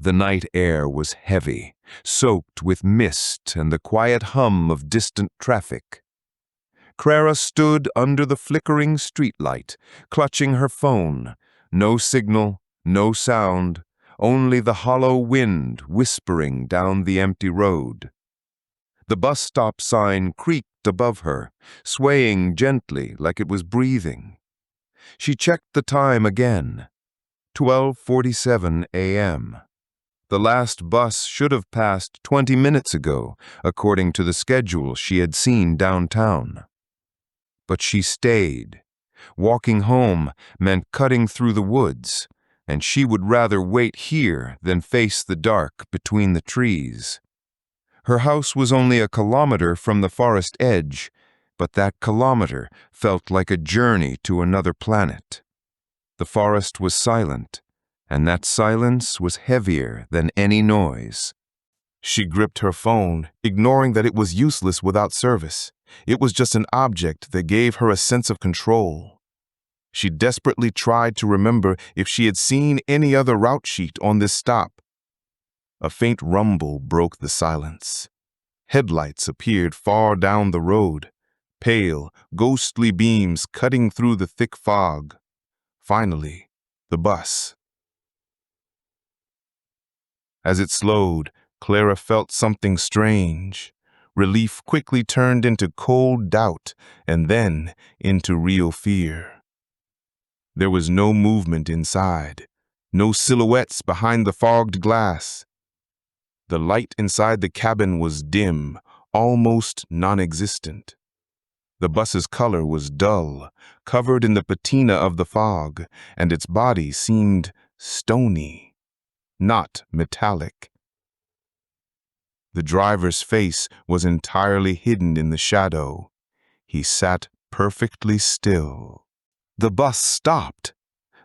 The night air was heavy, soaked with mist and the quiet hum of distant traffic. Clara stood under the flickering streetlight, clutching her phone. No signal, no sound, only the hollow wind whispering down the empty road. The bus stop sign creaked above her, swaying gently like it was breathing. She checked the time again. 12:47 a.m. The last bus should have passed 20 minutes ago, according to the schedule she had seen downtown. But she stayed. Walking home meant cutting through the woods, and she would rather wait here than face the dark between the trees. Her house was only a kilometer from the forest edge, but that kilometer felt like a journey to another planet. The forest was silent, and that silence was heavier than any noise. She gripped her phone, ignoring that it was useless without service. It was just an object that gave her a sense of control. She desperately tried to remember if she had seen any other route sheet on this stop. A faint rumble broke the silence. Headlights appeared far down the road, pale, ghostly beams cutting through the thick fog. Finally, the bus. As it slowed, Clara felt something strange. Relief quickly turned into cold doubt and then into real fear. There was no movement inside, no silhouettes behind the fogged glass. The light inside the cabin was dim, almost non-existent. The bus's color was dull, covered in the patina of the fog, and its body seemed stony, not metallic. The driver's face was entirely hidden in the shadow. He sat perfectly still. The bus stopped.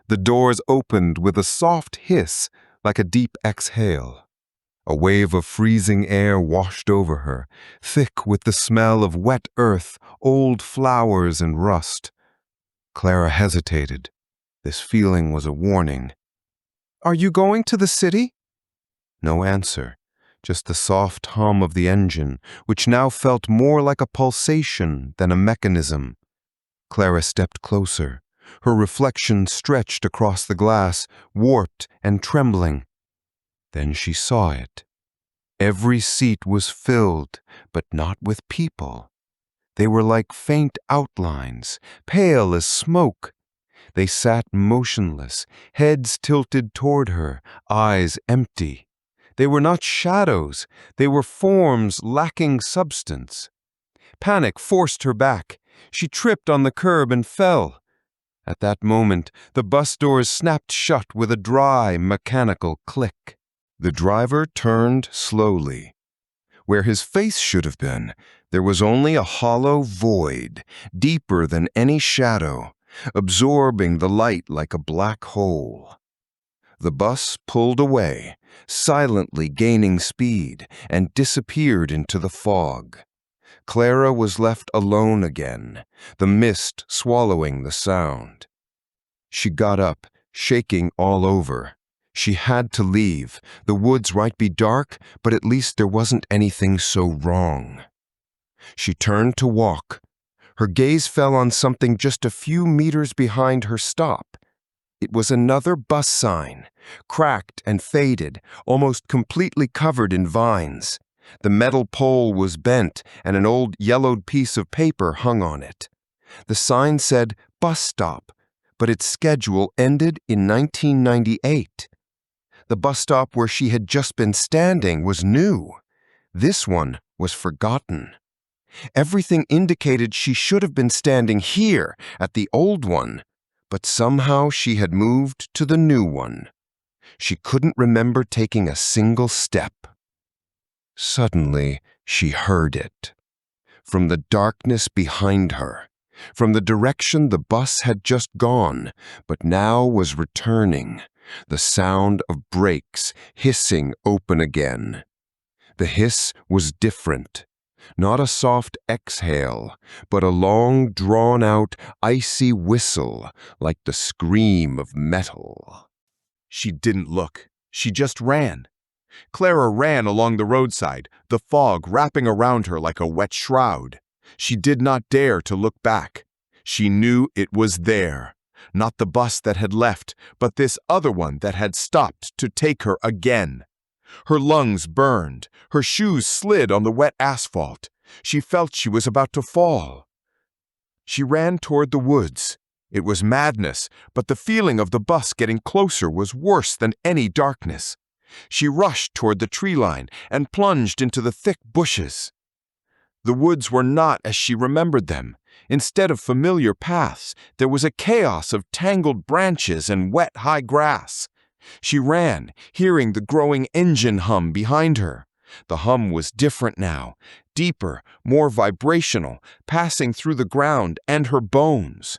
The doors opened with a soft hiss, like a deep exhale. A wave of freezing air washed over her, thick with the smell of wet earth, old flowers, and rust. Clara hesitated. This feeling was a warning. "Are you going to the city?" No answer. Just the soft hum of the engine, which now felt more like a pulsation than a mechanism. Clara stepped closer. Her reflection stretched across the glass, warped and trembling. Then she saw it. Every seat was filled, but not with people. They were like faint outlines, pale as smoke. They sat motionless, heads tilted toward her, eyes empty. They were not shadows, they were forms lacking substance. Panic forced her back. She tripped on the curb and fell. At that moment, the bus doors snapped shut with a dry, mechanical click. The driver turned slowly. Where his face should have been, there was only a hollow void, deeper than any shadow, absorbing the light like a black hole. The bus pulled away, silently gaining speed, and disappeared into the fog. Clara was left alone again, the mist swallowing the sound. She got up, shaking all over. She had to leave. The woods might be dark, but at least there wasn't anything so wrong. She turned to walk. Her gaze fell on something just a few meters behind her stop. It was another bus sign, cracked and faded, almost completely covered in vines. The metal pole was bent, and an old yellowed piece of paper hung on it. The sign said bus stop, but its schedule ended in 1998. The bus stop where she had just been standing was new. This one was forgotten. Everything indicated she should have been standing here at the old one, but somehow she had moved to the new one. She couldn't remember taking a single step. Suddenly, she heard it. From the darkness behind her, from the direction the bus had just gone, but now was returning, the sound of brakes hissing open again. The hiss was different. Not a soft exhale, but a long, drawn-out, icy whistle, like the scream of metal. She didn't look. She just ran. Clara ran along the roadside, the fog wrapping around her like a wet shroud. She did not dare to look back. She knew it was there. Not the bus that had left, but this other one that had stopped to take her again. Her lungs burned. Her shoes slid on the wet asphalt. She felt she was about to fall. She ran toward the woods. It was madness, but the feeling of the bus getting closer was worse than any darkness. She rushed toward the tree line and plunged into the thick bushes. The woods were not as she remembered them. Instead of familiar paths, there was a chaos of tangled branches and wet high grass. She ran, hearing the growing engine hum behind her. The hum was different now, deeper, more vibrational, passing through the ground and her bones.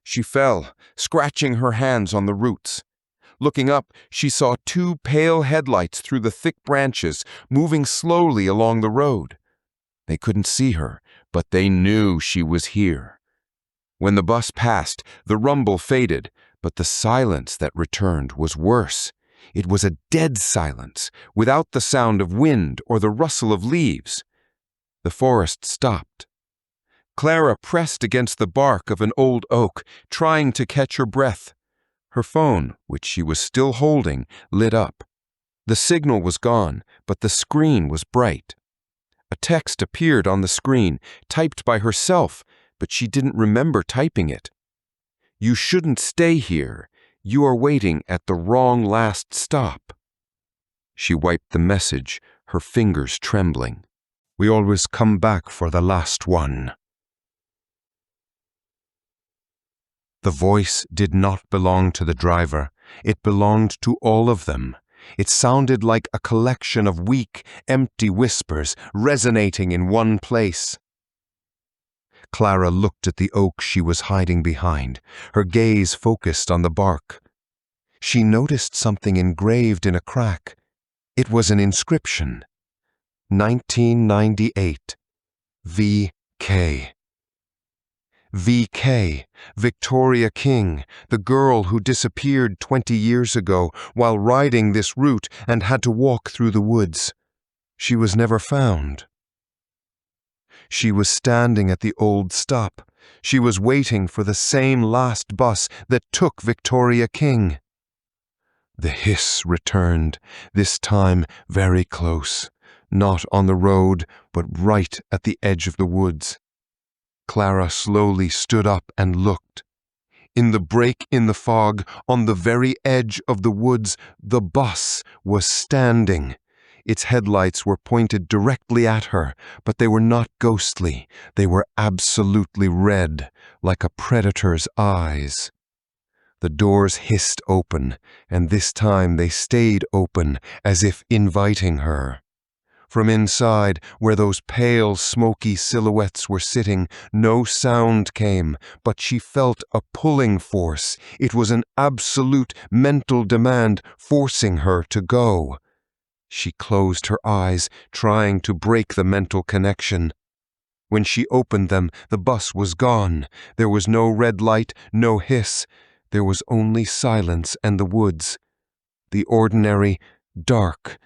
She fell, scratching her hands on the roots. Looking up, she saw two pale headlights through the thick branches, moving slowly along the road. They couldn't see her, but they knew she was here. When the bus passed, the rumble faded, but the silence that returned was worse. It was a dead silence, without the sound of wind or the rustle of leaves. The forest stopped. Clara pressed against the bark of an old oak, trying to catch her breath. Her phone, which she was still holding, lit up. The signal was gone, but the screen was bright. A text appeared on the screen, typed by herself, but she didn't remember typing it. "You shouldn't stay here. You are waiting at the wrong last stop." She wiped the message, her fingers trembling. "We always come back for the last one." The voice did not belong to the driver. It belonged to all of them. It sounded like a collection of weak, empty whispers resonating in one place. Clara looked at the oak she was hiding behind, her gaze focused on the bark. She noticed something engraved in a crack. It was an inscription. 1998. V.K. V.K., Victoria King, the girl who disappeared 20 years ago while riding this route and had to walk through the woods. She was never found. She was standing at the old stop. She was waiting for the same last bus that took Victoria King. The hiss returned, this time very close, not on the road, but right at the edge of the woods. Clara slowly stood up and looked. In the break in the fog, on the very edge of the woods, the bus was standing. Its headlights were pointed directly at her, but they were not ghostly. They were absolutely red, like a predator's eyes. The doors hissed open, and this time they stayed open, as if inviting her. From inside, where those pale, smoky silhouettes were sitting, no sound came, but she felt a pulling force. It was an absolute mental demand forcing her to go. She closed her eyes, trying to break the mental connection. When she opened them, the bus was gone. There was no red light, no hiss. There was only silence and the woods. The ordinary, dark,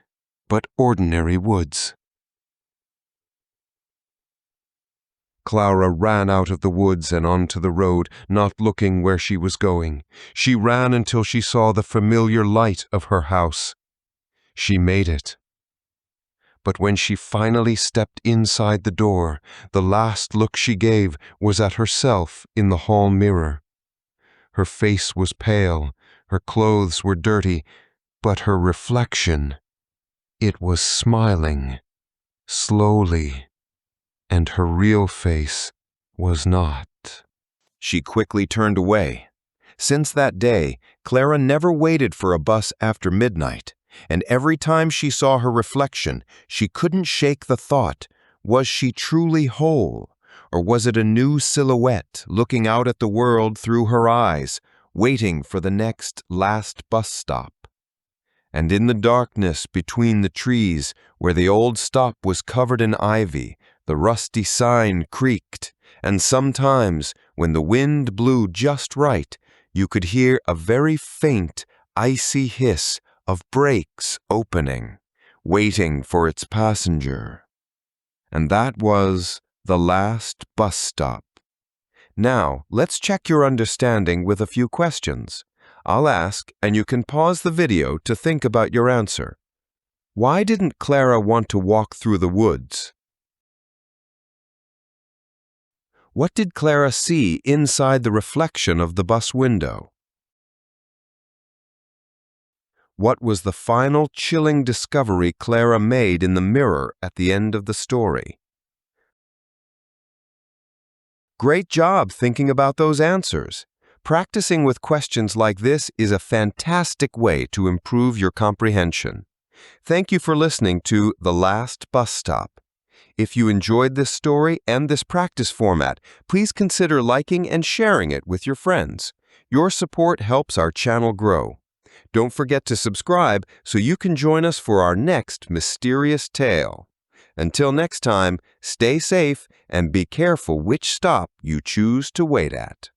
but ordinary woods. Clara ran out of the woods and onto the road, not looking where she was going. She ran until she saw the familiar light of her house. She made it. But when she finally stepped inside the door, the last look she gave was at herself in the hall mirror. Her face was pale, her clothes were dirty, but her reflection, it was smiling, slowly, and her real face was not. She quickly turned away. Since that day, Clara never waited for a bus after midnight, and every time she saw her reflection, she couldn't shake the thought, was she truly whole, or was it a new silhouette looking out at the world through her eyes, waiting for the next last bus stop? And in the darkness between the trees, where the old stop was covered in ivy, the rusty sign creaked, and sometimes, when the wind blew just right, you could hear a very faint, icy hiss of brakes opening, waiting for its passenger. And that was the last bus stop. Now, let's check your understanding with a few questions. I'll ask, and you can pause the video to think about your answer. Why didn't Clara want to walk through the woods? What did Clara see inside the reflection of the bus window? What was the final chilling discovery Clara made in the mirror at the end of the story? Great job thinking about those answers. Practicing with questions like this is a fantastic way to improve your comprehension. Thank you for listening to The Last Bus Stop. If you enjoyed this story and this practice format, please consider liking and sharing it with your friends. Your support helps our channel grow. Don't forget to subscribe so you can join us for our next mysterious tale. Until next time, stay safe and be careful which stop you choose to wait at.